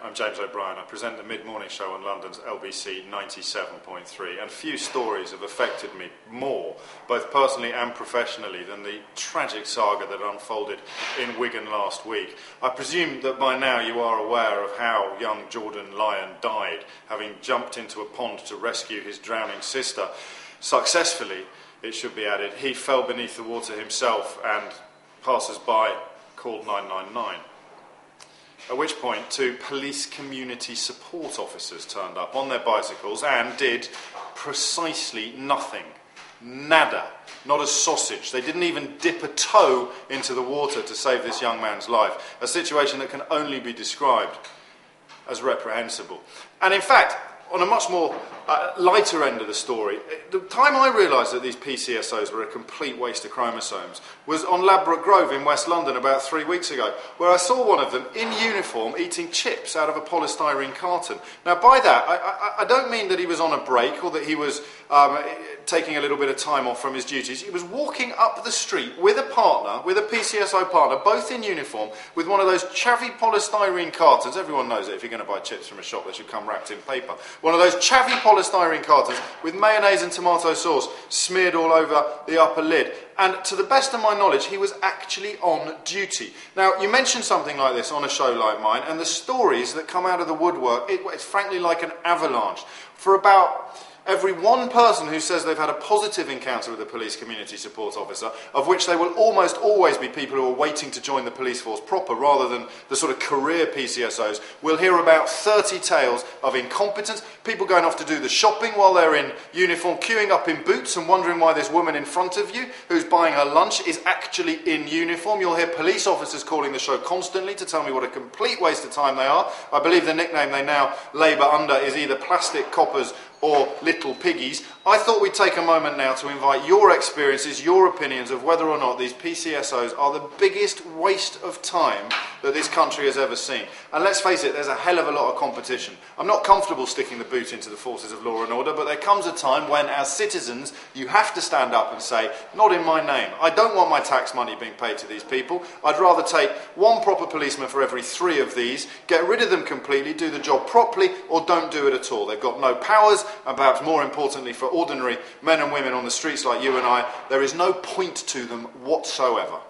I'm James O'Brien. I present the mid-morning show on London's LBC 97.3, and few stories have affected me more, both personally and professionally, than the tragic saga that unfolded in Wigan last week. I presume that by now you are aware of how young Jordan Lyon died, having jumped into a pond to rescue his drowning sister. Successfully, it should be added. He fell beneath the water himself, and passers-by called 999. At which point, two police community support officers turned up on their bicycles and did precisely nothing. Nada. Not a sausage. They didn't even dip a toe into the water to save this young man's life. A situation that can only be described as reprehensible. And in fact, on a much more lighter end of the story, the time I realised that these PCSOs were a complete waste of chromosomes was on Ladbroke Grove in West London about 3 weeks ago, where I saw one of them in uniform eating chips out of a polystyrene carton. Now by that, I don't mean that he was on a break or that he was taking a little bit of time off from his duties. He was walking up the street with a partner, with a PCSO partner, both in uniform, with one of those chavvy polystyrene cartons. Everyone knows that if you're going to buy chips from a shop, they should come wrapped in paper. One of those chavvy polystyrene cartons with mayonnaise and tomato sauce smeared all over the upper lid. And to the best of my knowledge, he was actually on duty. Now, you mention something like this on a show like mine, and the stories that come out of the woodwork, it's frankly like an avalanche. For about every one person who says they've had a positive encounter with a police community support officer, of which they will almost always be people who are waiting to join the police force proper rather than the sort of career PCSOs, we'll hear about 30 tales of incompetence, people going off to do the shopping while they're in uniform, queuing up in Boots and wondering why this woman in front of you who's buying her lunch is actually in uniform. You'll hear police officers calling the show constantly to tell me what a complete waste of time they are. I believe the nickname they now labour under is either plastic coppers or little piggies. I thought we'd take a moment now to invite your experiences, your opinions of whether or not these PCSOs are the biggest waste of time that this country has ever seen. And let's face it, there's a hell of a lot of competition. I'm not comfortable sticking the boot into the forces of law and order, but there comes a time when, as citizens, you have to stand up and say, not in my name. I don't want my tax money being paid to these people. I'd rather take one proper policeman for every 3 of these, get rid of them completely, do the job properly, or don't do it at all. They've got no powers, and perhaps more importantly for ordinary men and women on the streets like you and I, there is no point to them whatsoever.